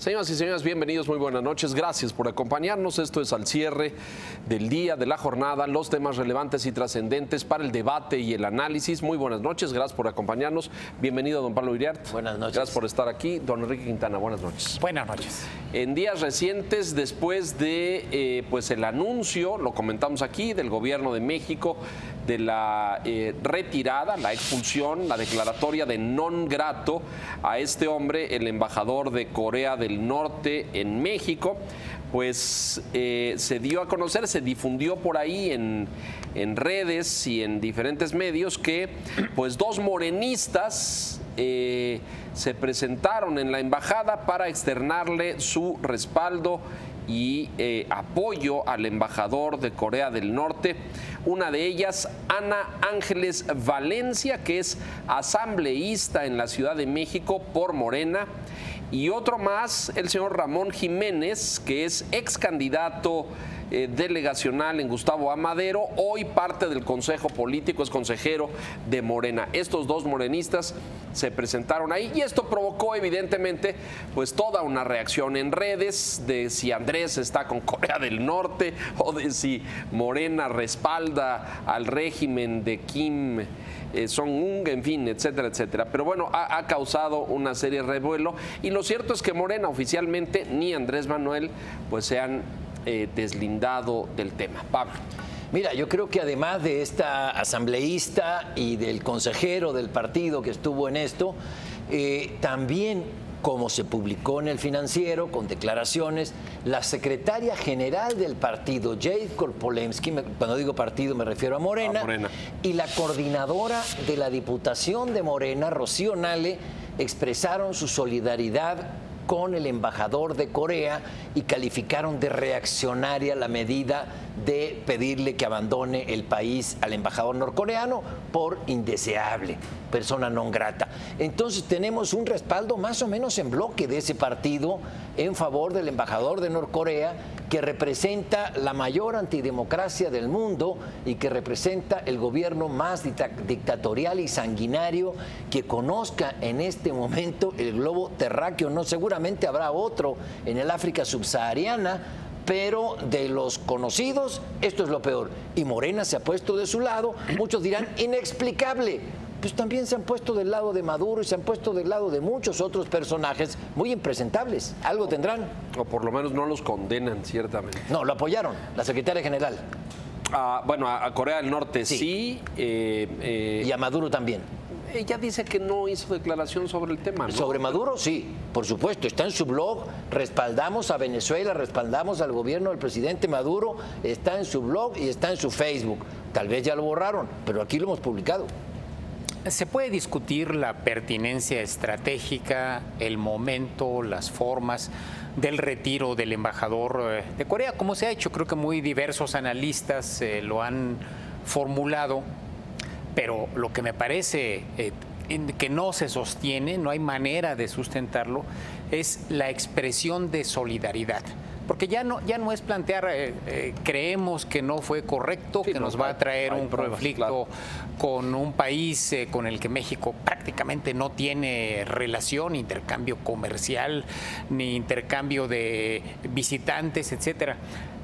Señoras y señores, bienvenidos, muy buenas noches. Gracias por acompañarnos. Esto es al cierre del día, de la jornada, los temas relevantes y trascendentes para el debate y el análisis. Muy buenas noches, gracias por acompañarnos. Bienvenido, don Pablo Iriart. Buenas noches. Gracias por estar aquí. Don Enrique Quintana, buenas noches. Buenas noches. En días recientes, después de pues el anuncio, lo comentamos aquí, del gobierno de México, de la retirada, la expulsión, la declaratoria de non grato a este hombre, el embajador de Corea del Norte en México, pues se dio a conocer, se difundió por ahí en redes y en diferentes medios que pues dos morenistas se presentaron en la embajada para externarle su respaldo y apoyo al embajador de Corea del Norte. Una de ellas, Ana Ángeles Valencia, que es asambleísta en la Ciudad de México por Morena, y otro más, el señor Ramón Jiménez, que es ex candidato delegacional en Gustavo A. Madero, hoy parte del Consejo Político, es consejero de Morena. Estos dos morenistas se presentaron ahí y esto provocó evidentemente pues toda una reacción en redes de si Andrés está con Corea del Norte o de si Morena respalda al régimen de Kim Jong-un, en fin, etcétera, etcétera. Pero bueno, ha causado una serie de revuelo y lo cierto es que Morena oficialmente ni Andrés Manuel pues se han deslindado del tema. Pablo. Mira, yo creo que además de esta asambleísta y del consejero del partido que estuvo en esto, también, como se publicó en El Financiero, con declaraciones, la secretaria general del partido, Jade Korpolemsky, cuando digo partido me refiero a Morena, y la coordinadora de la Diputación de Morena, Rocío Nale, expresaron su solidaridad con el embajador de Corea y calificaron de reaccionaria la medida de pedirle que abandone el país al embajador norcoreano por indeseable, persona non grata. Entonces tenemos un respaldo más o menos en bloque de ese partido en favor del embajador de Norcorea, que representa la mayor antidemocracia del mundo y que representa el gobierno más dictatorial y sanguinario que conozca en este momento el globo terráqueo. No, seguramente habrá otro en el África subsahariana, pero de los conocidos, esto es lo peor. Y Morena se ha puesto de su lado, muchos dirán inexplicable. Pues también se han puesto del lado de Maduro y se han puesto del lado de muchos otros personajes muy impresentables. Algo tendrán. O por lo menos no los condenan, ciertamente. No, lo apoyaron, la secretaria general. Bueno, a Corea del Norte sí. Y a Maduro también. Ella dice que no hizo declaración sobre el tema, ¿no? Sobre Maduro, sí, por supuesto, está en su blog, respaldamos a Venezuela, respaldamos al gobierno del presidente Maduro, está en su blog y está en su Facebook. Tal vez ya lo borraron, pero aquí lo hemos publicado. Se puede discutir la pertinencia estratégica, el momento, las formas del retiro del embajador de Corea, como se ha hecho. Creo que muy diversos analistas lo han formulado, pero lo que me parece que no se sostiene, no hay manera de sustentarlo, es la expresión de solidaridad. Porque ya no es plantear, creemos que no fue correcto, sí, que nos va a traer un conflicto con un país con el que México prácticamente no tiene relación, intercambio comercial, ni intercambio de visitantes, etcétera.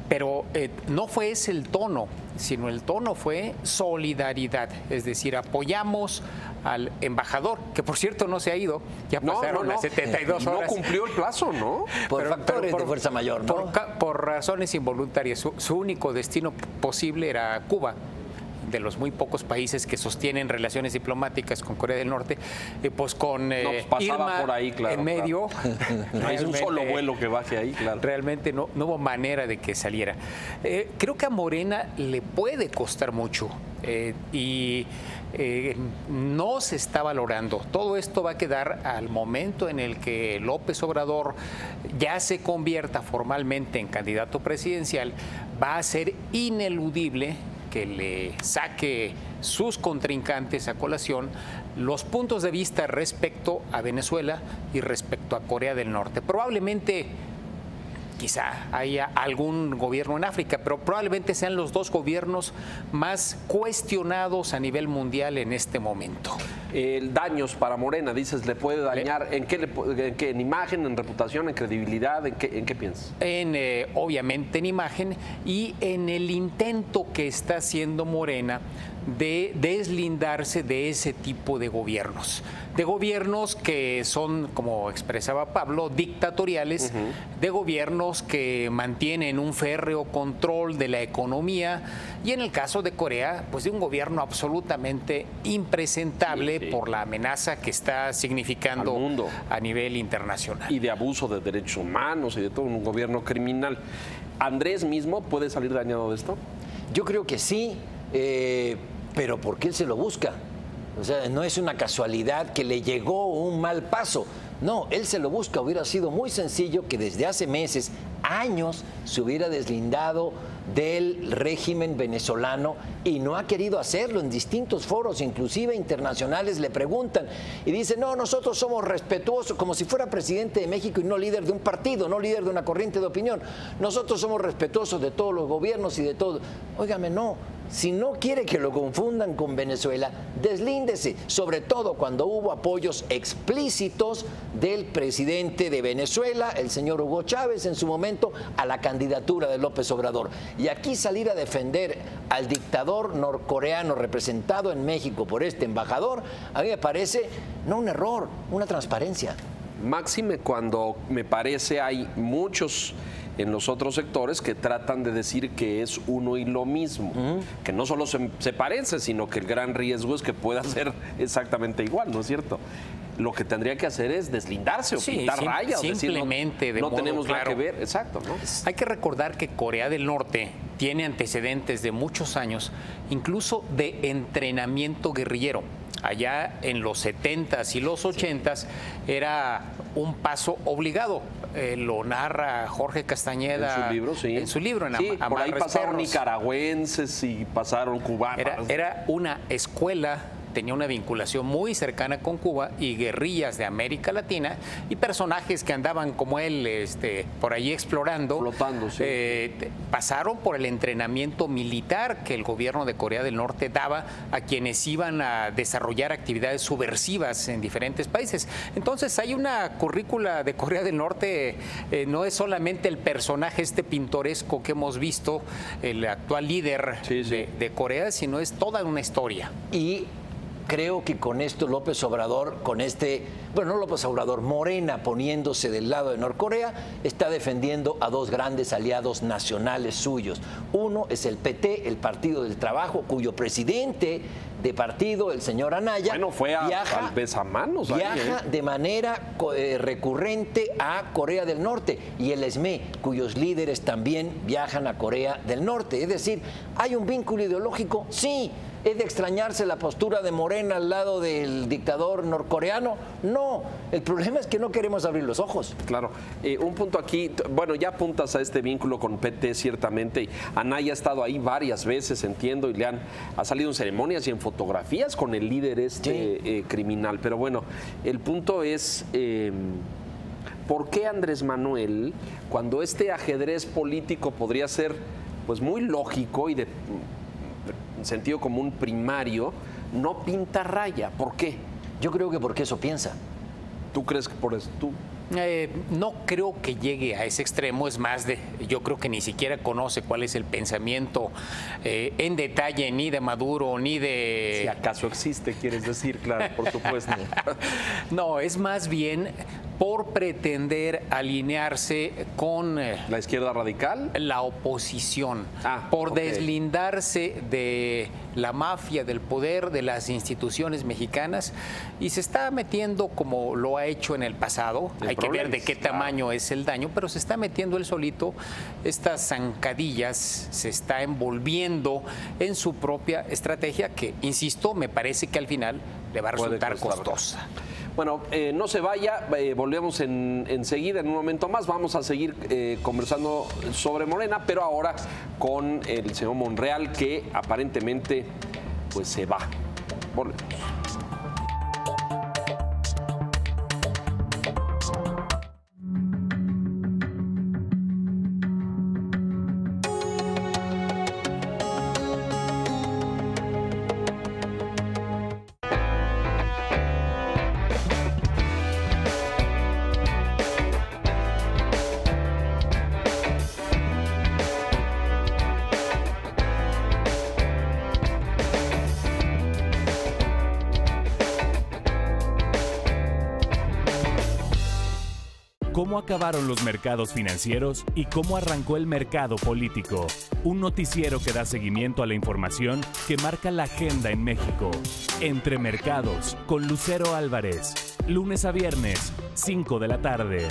Pero no fue ese el tono, sino el tono fue solidaridad, es decir, apoyamos al embajador, que por cierto no se ha ido, ya pasaron las 72 horas. No cumplió el plazo, ¿no? Por factores de fuerza mayor, ¿no? Por razones involuntarias. Su único destino posible era Cuba, de los muy pocos países que sostienen relaciones diplomáticas con Corea del Norte, pues con Irma por ahí, claro, en medio. Claro. Es un solo vuelo que baje ahí, claro. Realmente no hubo manera de que saliera. Creo que a Morena le puede costar mucho y no se está valorando. Todo esto va a quedar al momento en el que López Obrador ya se convierta formalmente en candidato presidencial. Va a ser ineludible que le saque sus contrincantes a colación los puntos de vista respecto a Venezuela y respecto a Corea del Norte. Probablemente, quizá haya algún gobierno en África, pero probablemente sean los dos gobiernos más cuestionados a nivel mundial en este momento. Daños para Morena, dices, ¿le puede dañar? ¿En qué? ¿En imagen, en reputación, en credibilidad? ¿En qué piensas? Obviamente en imagen y en el intento que está haciendo Morena de deslindarse de ese tipo de gobiernos que son, como expresaba Pablo, dictatoriales, de gobiernos que mantienen un férreo control de la economía y en el caso de Corea, pues de un gobierno absolutamente impresentable por la amenaza que está significando al mundo a nivel internacional. Y de abuso de derechos humanos y de todo un gobierno criminal. ¿Andrés mismo puede salir dañado de esto? Yo creo que sí, pero ¿por qué él se lo busca? O sea, no es una casualidad que le llegó un mal paso. No, él se lo busca. Hubiera sido muy sencillo que desde hace meses, años, se hubiera deslindado del régimen venezolano y no ha querido hacerlo. En distintos foros, inclusive internacionales, le preguntan y dice, no, nosotros somos respetuosos, como si fuera presidente de México y no líder de un partido, no líder de una corriente de opinión. Nosotros somos respetuosos de todos los gobiernos y de todo. Óigame, no. Si no quiere que lo confundan con Venezuela, deslíndese, sobre todo cuando hubo apoyos explícitos del presidente de Venezuela, el señor Hugo Chávez, en su momento, a la candidatura de López Obrador. Y aquí salir a defender al dictador norcoreano representado en México por este embajador, a mí me parece no un error, una transparencia. Máxime cuando me parece hay muchos en los otros sectores que tratan de decir que es uno y lo mismo, que no solo se parece, sino que el gran riesgo es que pueda ser exactamente igual, ¿no es cierto? Lo que tendría que hacer es deslindarse o pintar rayas, simplemente decir, no tenemos claro. nada que ver, exacto, ¿no? Hay que recordar que Corea del Norte tiene antecedentes de muchos años, incluso de entrenamiento guerrillero. Allá en los 70s y los 80s era un paso obligado. Lo narra Jorge Castañeda en su libro, en su libro, por ahí pasaron nicaragüenses y pasaron cubanos. Era una escuela, tenía una vinculación muy cercana con Cuba y guerrillas de América Latina y personajes que andaban como él por ahí explorando. Flotando, sí. Pasaron por el entrenamiento militar que el gobierno de Corea del Norte daba a quienes iban a desarrollar actividades subversivas en diferentes países. Entonces hay una currícula de Corea del Norte, no es solamente el personaje pintoresco que hemos visto, el actual líder de Corea, sino es toda una historia. Y creo que con esto López Obrador, no López Obrador, Morena poniéndose del lado de Norcorea, está defendiendo a dos grandes aliados nacionales suyos. Uno es el PT, el Partido del Trabajo, cuyo presidente de partido, el señor Anaya, fue al besamanos. Viaja de manera recurrente a Corea del Norte, y el SME, cuyos líderes también viajan a Corea del Norte. Es decir, ¿hay un vínculo ideológico? Sí. ¿Es de extrañarse la postura de Morena al lado del dictador norcoreano? No, el problema es que no queremos abrir los ojos. Claro, un punto aquí, bueno, ya apuntas a este vínculo con PT ciertamente. Anaya ha estado ahí varias veces, entiendo, y ha salido en ceremonias y en fotografías con el líder criminal. Pero bueno, el punto es, ¿por qué Andrés Manuel, cuando este ajedrez político podría ser pues muy lógico y de sentido común primario, no pinta raya? ¿Por qué? Yo creo que porque eso piensa. ¿Tú crees que por eso? No creo que llegue a ese extremo, es más, yo creo que ni siquiera conoce cuál es el pensamiento en detalle ni de Maduro ni de... Si acaso existe, quieres decir, claro, por supuesto. No, es más bien por pretender alinearse con... ¿La izquierda radical? La oposición, por deslindarse de la mafia, del poder, de las instituciones mexicanas, y se está metiendo como lo ha hecho en el pasado. Hay que ver de qué tamaño es el daño, pero se está metiendo él solito estas zancadillas, se está envolviendo en su propia estrategia que, insisto, me parece que al final le va a resultar costosa. Bueno, no se vaya, volvemos enseguida, en un momento más. Vamos a seguir conversando sobre Morena, pero ahora con el señor Monreal, que aparentemente pues se va. Volvemos. cómo acabaron los mercados financieros y cómo arrancó el mercado político. Un noticiero que da seguimiento a la información que marca la agenda en México. Entre Mercados, con Lucero Álvarez. Lunes a viernes, 5 de la tarde.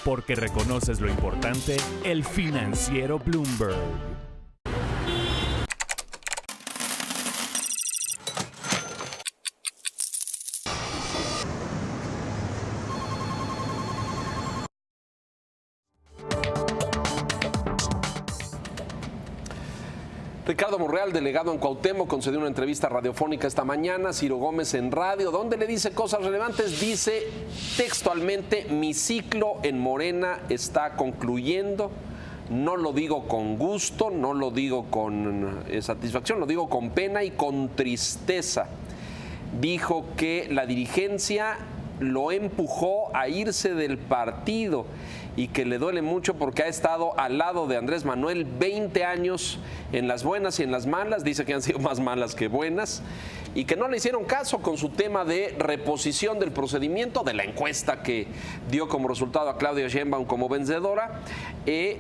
Porque reconoces lo importante, el financiero Bloomberg. Ricardo Monreal, delegado en Cuauhtémoc, concedió una entrevista radiofónica esta mañana, Ciro Gómez en radio, donde le dice cosas relevantes. Dice textualmente: mi ciclo en Morena está concluyendo. No lo digo con gusto, no lo digo con satisfacción, lo digo con pena y con tristeza. Dijo que la dirigencia lo empujó a irse del partido y que le duele mucho porque ha estado al lado de Andrés Manuel 20 años en las buenas y en las malas. Dice que han sido más malas que buenas y que no le hicieron caso con su tema de reposición del procedimiento de la encuesta que dio como resultado a Claudia Sheinbaum como vencedora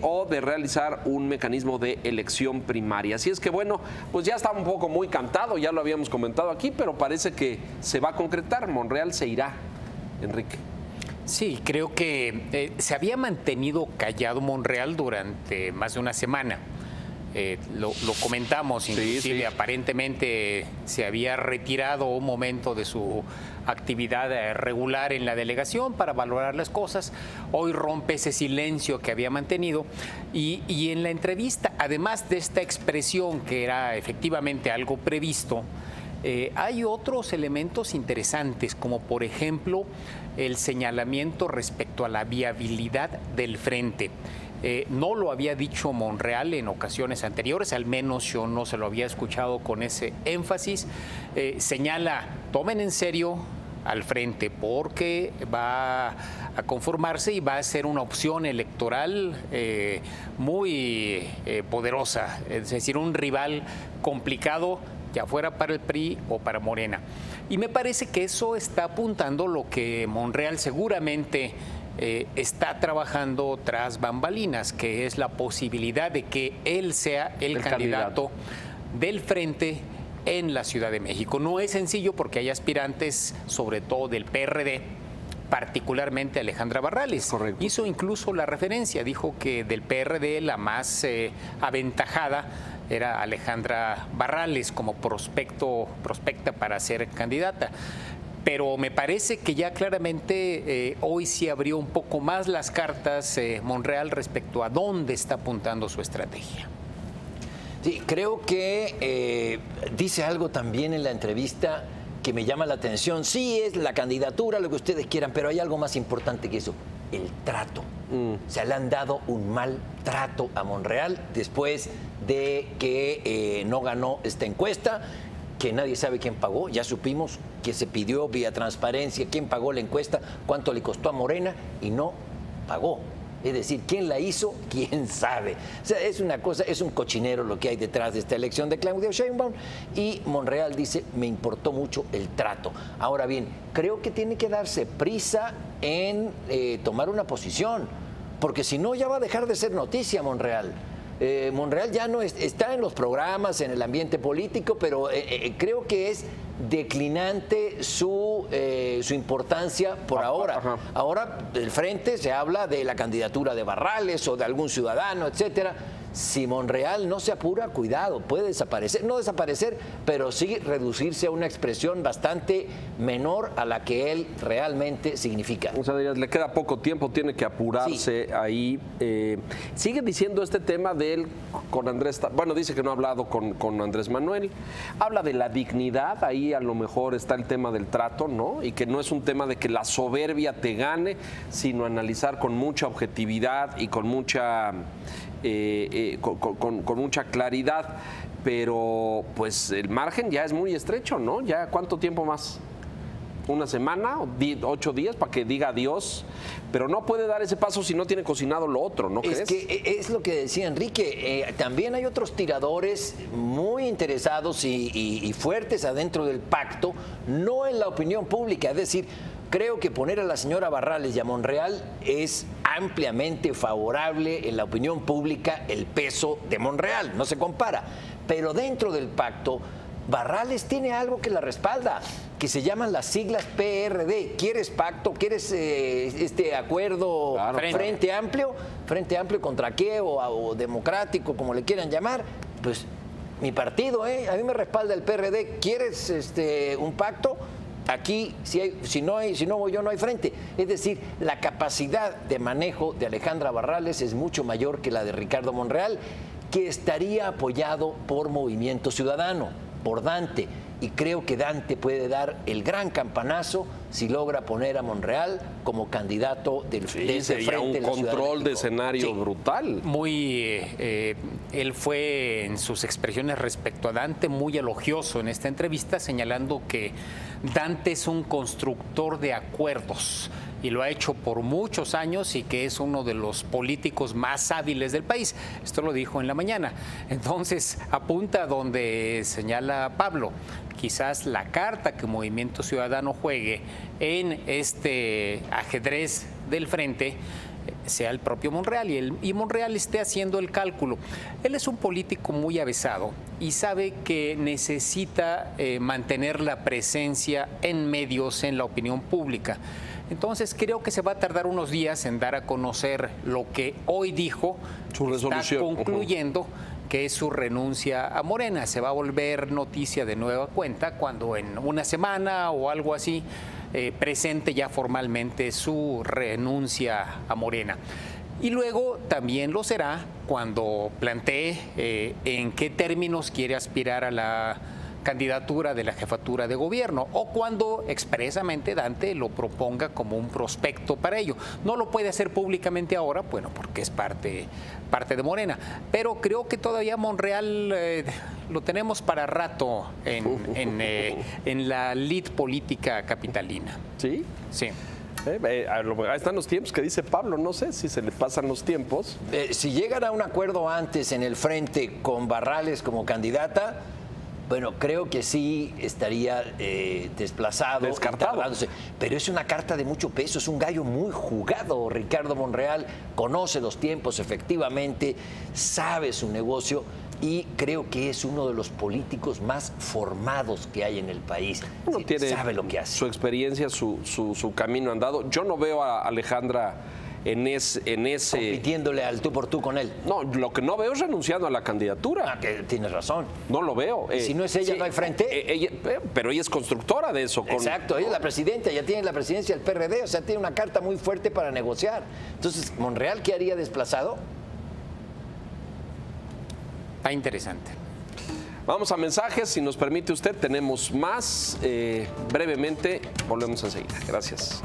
o de realizar un mecanismo de elección primaria. Así es que bueno, pues ya estaba un poco muy cantado, ya lo habíamos comentado aquí, pero parece que se va a concretar. Monreal se irá, Enrique. Sí, creo que se había mantenido callado Monreal durante más de una semana. Lo comentamos, inclusive sí. Aparentemente se había retirado un momento de su actividad regular en la delegación para valorar las cosas. Hoy rompe ese silencio que había mantenido y en la entrevista, además de esta expresión que era efectivamente algo previsto, hay otros elementos interesantes, como por ejemplo el señalamiento respecto a la viabilidad del frente. No lo había dicho Monreal en ocasiones anteriores, al menos yo no se lo había escuchado con ese énfasis. Señala, tomen en serio al frente porque va a conformarse y va a ser una opción electoral muy poderosa, es decir, un rival complicado, ya fuera para el PRI o para Morena. Y me parece que eso está apuntando lo que Monreal seguramente está trabajando tras bambalinas, que es la posibilidad de que él sea el candidato del frente en la Ciudad de México. No es sencillo porque hay aspirantes, sobre todo del PRD, particularmente Alejandra Barrales. Correcto. Hizo incluso la referencia, dijo que del PRD la más aventajada era Alejandra Barrales como prospecta para ser candidata. Pero me parece que ya claramente hoy sí abrió un poco más las cartas Monreal respecto a dónde está apuntando su estrategia. Sí, creo que dice algo también en la entrevista que me llama la atención. Sí, es la candidatura, lo que ustedes quieran, pero hay algo más importante que eso, el trato. Se le han dado un mal trato a Monreal después de que no ganó esta encuesta, que nadie sabe quién pagó. Ya supimos que se pidió vía transparencia quién pagó la encuesta, cuánto le costó a Morena y no pagó. Es decir, ¿quién la hizo? ¿Quién sabe? O sea, es una cosa, es un cochinero lo que hay detrás de esta elección de Claudia Sheinbaum. Y Monreal dice, me importó mucho el trato. Ahora bien, creo que tiene que darse prisa en tomar una posición, porque si no ya va a dejar de ser noticia Monreal. Monreal ya no está en los programas, en el ambiente político, pero creo que es declinante su importancia por ahora. Ajá. Ahora del frente se habla de la candidatura de Barrales o de algún ciudadano, etcétera. Si Monreal no se apura, cuidado, puede desaparecer, no desaparecer, pero sí reducirse a una expresión bastante menor a la que él realmente significa. O sea, le queda poco tiempo, tiene que apurarse ahí. Sigue diciendo este tema de él con Andrés, bueno, dice que no ha hablado con Andrés Manuel, habla de la dignidad, ahí a lo mejor está el tema del trato, ¿no? Y que no es un tema de que la soberbia te gane, sino analizar con mucha objetividad y con mucha... con mucha claridad, pero pues el margen ya es muy estrecho, ¿no? ¿Ya cuánto tiempo más? ¿Una semana? ¿8 días para que diga adiós? Pero no puede dar ese paso si no tiene cocinado lo otro, ¿no crees? Es que es lo que decía Enrique, también hay otros tiradores muy interesados y fuertes adentro del pacto, no en la opinión pública, es decir, creo que poner a la señora Barrales y a Monreal es ampliamente favorable en la opinión pública el peso de Monreal, no se compara. Pero dentro del pacto, Barrales tiene algo que la respalda, que se llaman las siglas PRD. ¿Quieres pacto? ¿Quieres este acuerdo Frente Amplio? ¿Frente Amplio contra qué? O democrático, como le quieran llamar. Pues mi partido, a mí me respalda el PRD. ¿Quieres un pacto? Aquí, si no voy yo, no hay frente. Es decir, la capacidad de manejo de Alejandra Barrales es mucho mayor que la de Ricardo Monreal, que estaría apoyado por Movimiento Ciudadano, por Dante. Y creo que Dante puede dar el gran campanazo si logra poner a Monreal como candidato del sería un control de escenario brutal. Él fue en sus expresiones respecto a Dante muy elogioso en esta entrevista, señalando que Dante es un constructor de acuerdos y lo ha hecho por muchos años y que es uno de los políticos más hábiles del país. Esto lo dijo en la mañana. Entonces, apunta donde señala Pablo. Quizás la carta que Movimiento Ciudadano juegue en este ajedrez del frente sea el propio Monreal y Monreal esté haciendo el cálculo. Él es un político muy avesado y sabe que necesita mantener la presencia en medios, en la opinión pública. Entonces creo que se va a tardar unos días en dar a conocer lo que hoy dijo, su resolución, está concluyendo que es su renuncia a Morena. Se va a volver noticia de nueva cuenta cuando en una semana o algo así presente ya formalmente su renuncia a Morena. Y luego también lo será cuando plantee en qué términos quiere aspirar a la candidatura de la jefatura de gobierno o cuando expresamente Dante lo proponga como un prospecto para ello. No lo puede hacer públicamente ahora, bueno, porque es parte de Morena, pero creo que todavía Monreal lo tenemos para rato en la lid política capitalina. ¿Sí? Sí. Ahí están los tiempos que dice Pablo, no sé si se le pasan los tiempos. Si llegan a un acuerdo antes en el frente con Barrales como candidata, bueno, creo que sí estaría desplazado, descartado. Pero es una carta de mucho peso, es un gallo muy jugado. Ricardo Monreal conoce los tiempos, efectivamente, sabe su negocio y creo que es uno de los políticos más formados que hay en el país. Uno tiene sabe lo que hace. Su experiencia, su camino andado. Yo no veo a Alejandra en ese... compitiéndole al tú por tú con él. No, lo que no veo es renunciando a la candidatura. Que tienes razón. No lo veo. Si no es ella, no hay frente. Pero ella es constructora de eso. Exacto, ella es la presidenta, ella tiene la presidencia del PRD, o sea, tiene una carta muy fuerte para negociar. Entonces, ¿Monreal qué haría desplazado? Está interesante. Vamos a mensajes, si nos permite usted, tenemos más. Brevemente, volvemos enseguida. Gracias.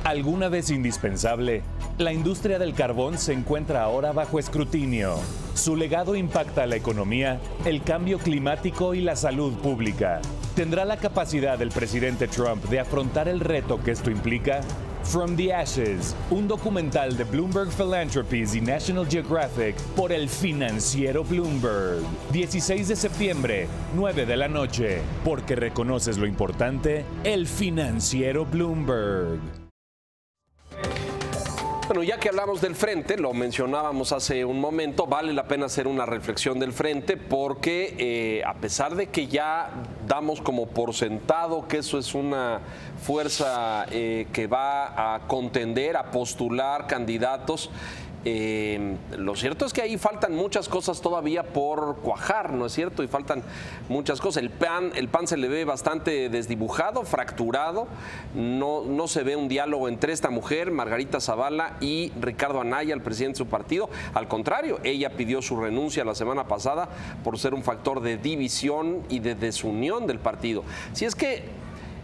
Alguna vez indispensable, la industria del carbón se encuentra ahora bajo escrutinio. Su legado impacta a la economía, el cambio climático y la salud pública. ¿Tendrá la capacidad del presidente Trump de afrontar el reto que esto implica? From the Ashes, un documental de Bloomberg Philanthropies y National Geographic por El Financiero Bloomberg. 16 de septiembre, 9 de la noche. Porque reconoces lo importante, El Financiero Bloomberg. Bueno, ya que hablamos del frente, lo mencionábamos hace un momento, vale la pena hacer una reflexión del frente porque a pesar de que ya damos como por sentado que eso es una fuerza que va a contender, a postular candidatos, Lo cierto es que ahí faltan muchas cosas todavía por cuajar, ¿no es cierto? Y faltan muchas cosas. El PAN se le ve bastante desdibujado, fracturado. No se ve un diálogo entre esta mujer, Margarita Zavala, y Ricardo Anaya, el presidente de su partido. Al contrario, ella pidió su renuncia la semana pasada por ser un factor de división y de desunión del partido. Si es que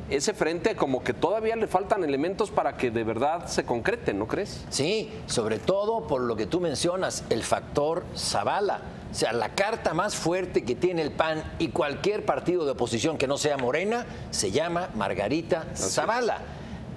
ese frente como que todavía le faltan elementos para que de verdad se concrete, ¿no crees? Sí, sobre todo por lo que tú mencionas, el factor Zavala. O sea, la carta más fuerte que tiene el PAN y cualquier partido de oposición que no sea Morena se llama Margarita Zavala.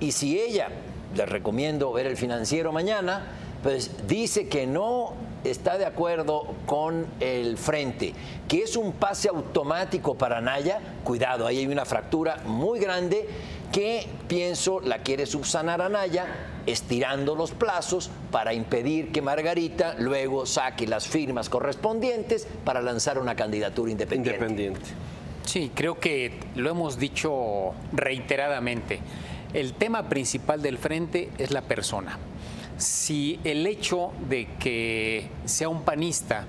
Y si ella, les recomiendo ver El Financiero mañana, pues dice que no está de acuerdo con el frente, que es un pase automático para Anaya. Cuidado, ahí hay una fractura muy grande que pienso la quiere subsanar Anaya, estirando los plazos para impedir que Margarita luego saque las firmas correspondientes para lanzar una candidatura independiente. Sí, creo que lo hemos dicho reiteradamente. El tema principal del frente es la persona. Si el hecho de que sea un panista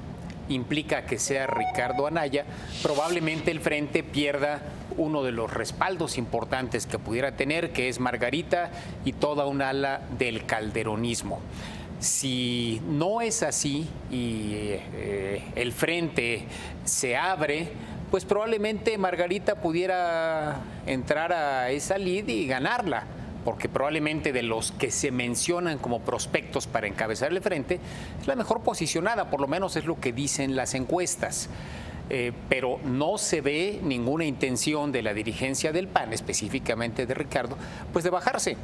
implica que sea Ricardo Anaya, probablemente el frente pierda uno de los respaldos importantes que pudiera tener, que es Margarita y toda un ala del calderonismo. Si no es así y el frente se abre, pues probablemente Margarita pudiera entrar a esa lid y ganarla, porque probablemente de los que se mencionan como prospectos para encabezar el frente, es la mejor posicionada, por lo menos es lo que dicen las encuestas. Pero no se ve ninguna intención de la dirigencia del PAN, específicamente de Ricardo, pues de bajarse,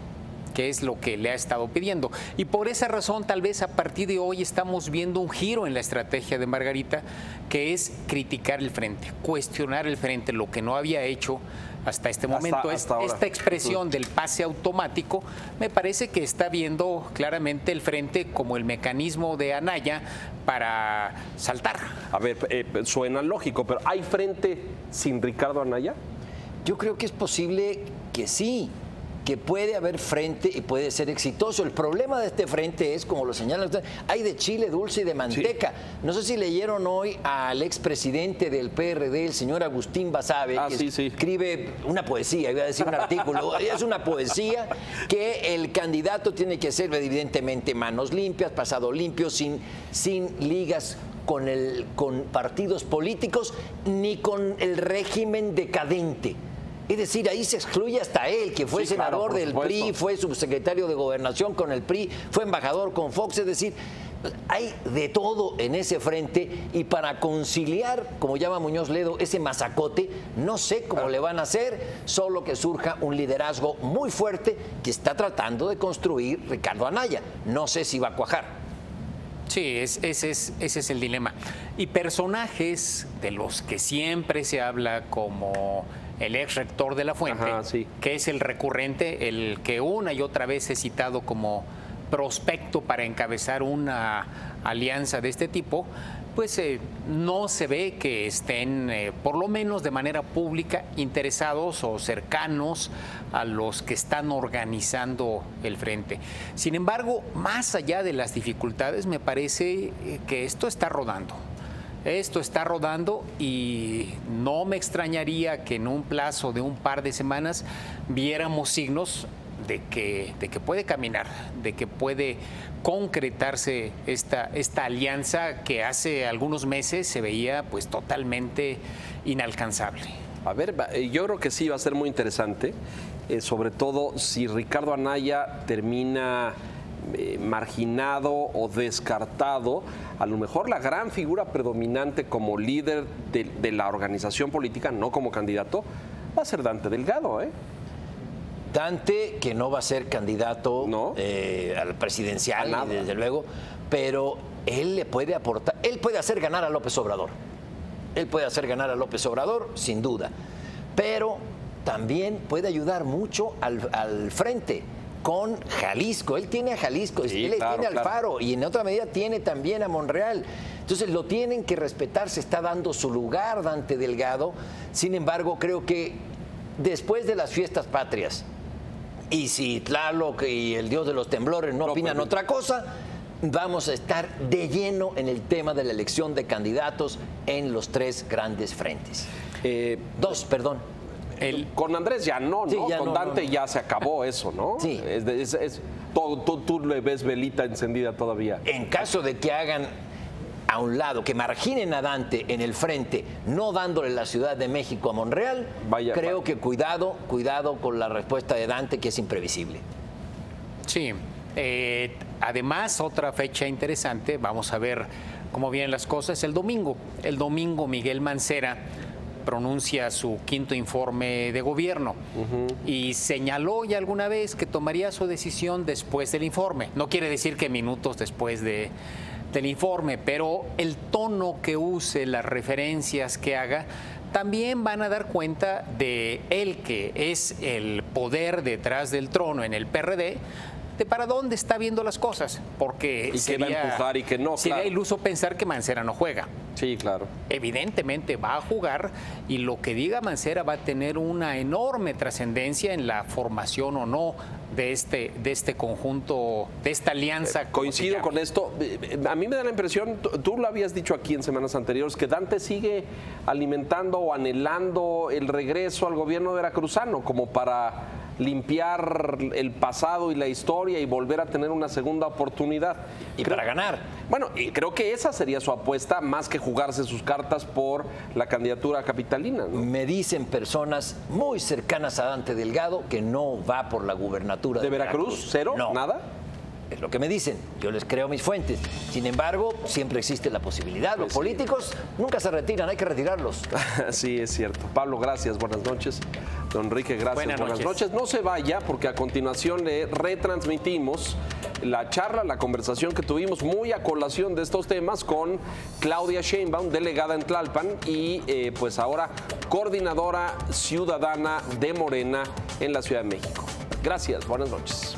que es lo que le ha estado pidiendo. Y por esa razón, tal vez a partir de hoy estamos viendo un giro en la estrategia de Margarita, que es criticar el frente, cuestionar el frente, lo que no había hecho hasta este momento. Esta expresión del pase automático me parece que está viendo claramente el frente como el mecanismo de Anaya para saltar. A ver, suena lógico, pero ¿hay frente sin Ricardo Anaya? Yo creo que es posible que sí, que puede haber frente y puede ser exitoso. El problema de este frente es, como lo señalan ustedes, hay de chile dulce y de manteca. Sí. No sé si leyeron hoy al expresidente del PRD, el señor Agustín Basabe, que escribe una poesía, iba a decir un artículo, es una poesía que el candidato tiene que ser evidentemente manos limpias, pasado limpio, sin ligas con partidos políticos ni con el régimen decadente. Es decir, ahí se excluye hasta él, que fue senador del PRI, fue subsecretario de Gobernación con el PRI, fue embajador con Fox. Es decir, hay de todo en ese frente, y para conciliar, como llama Muñoz Ledo, ese mazacote, no sé cómo le van a hacer, solo que surja un liderazgo muy fuerte que está tratando de construir Ricardo Anaya. No sé si va a cuajar. Sí, ese es el dilema. Y personajes de los que siempre se habla, como el ex rector de la Fuente, que es el recurrente, el que una y otra vez he citado como prospecto para encabezar una alianza de este tipo, pues no se ve que estén, por lo menos de manera pública, interesados o cercanos a los que están organizando el frente. Sin embargo, más allá de las dificultades, me parece que esto está rodando. Esto está rodando y no me extrañaría que en un plazo de un par de semanas viéramos signos de que puede caminar, de que puede concretarse esta alianza que hace algunos meses se veía pues totalmente inalcanzable. A ver, yo creo que sí va a ser muy interesante, sobre todo si Ricardo Anaya termina marginado o descartado. A lo mejor la gran figura predominante como líder de la organización política, no como candidato, va a ser Dante Delgado, Dante, que no va a ser candidato al presidencial, desde luego, pero él le puede aportar, él puede hacer ganar a López Obrador. Él puede hacer ganar a López Obrador, sin duda, pero también puede ayudar mucho al frente con Jalisco. Él tiene a Jalisco, él tiene al Faro, y en otra medida tiene también a Monreal. Entonces lo tienen que respetar, se está dando su lugar Dante Delgado. Sin embargo, creo que después de las fiestas patrias, y si Tlaloc y el dios de los temblores no opinan otra cosa, vamos a estar de lleno en el tema de la elección de candidatos en los 3 grandes frentes. 2, perdón. Con Andrés ya no, ¿no? Sí, ya con no, Dante no. ya se acabó eso, ¿no? Sí. Tú le ves velita encendida todavía. En caso de que hagan a un lado, que marginen a Dante en el frente, no dándole la Ciudad de México a Monreal, creo que cuidado con la respuesta de Dante, que es imprevisible. Sí. Además, otra fecha interesante, vamos a ver cómo vienen las cosas, el domingo. El domingo Miguel Mancera pronuncia su 5º informe de gobierno y señaló ya alguna vez que tomaría su decisión después del informe. No quiere decir que minutos después del informe, pero el tono que use, las referencias que haga, también van a dar cuenta de él, que es el poder detrás del trono en el PRD, de para dónde está viendo las cosas, porque y qué va a empujar y qué no. Sería claro. iluso pensar que Mancera no juega. Sí, claro. Evidentemente va a jugar y lo que diga Mancera va a tener una enorme trascendencia en la formación o no de este conjunto, de esta alianza. Coincido con esto. A mí me da la impresión, tú lo habías dicho aquí en semanas anteriores, que Dante sigue alimentando o anhelando el regreso al gobierno veracruzano como para limpiar el pasado y la historia y volver a tener una segunda oportunidad. Y para ganar. Bueno, y creo que esa sería su apuesta, más que jugarse sus cartas por la candidatura capitalina, ¿no? Me dicen personas muy cercanas a Dante Delgado que no va por la gubernatura ¿De Veracruz? ¿Cero? No. ¿Nada? Es lo que me dicen, yo les creo mis fuentes. Sin embargo, siempre existe la posibilidad. Los políticos nunca se retiran, hay que retirarlos. Sí, es cierto. Pablo, gracias, buenas noches. Don Enrique, gracias, buenas noches. No se vaya, porque a continuación le retransmitimos la charla, la conversación que tuvimos muy a colación de estos temas con Claudia Sheinbaum, delegada en Tlalpan y pues ahora coordinadora ciudadana de Morena en la Ciudad de México. Gracias, buenas noches.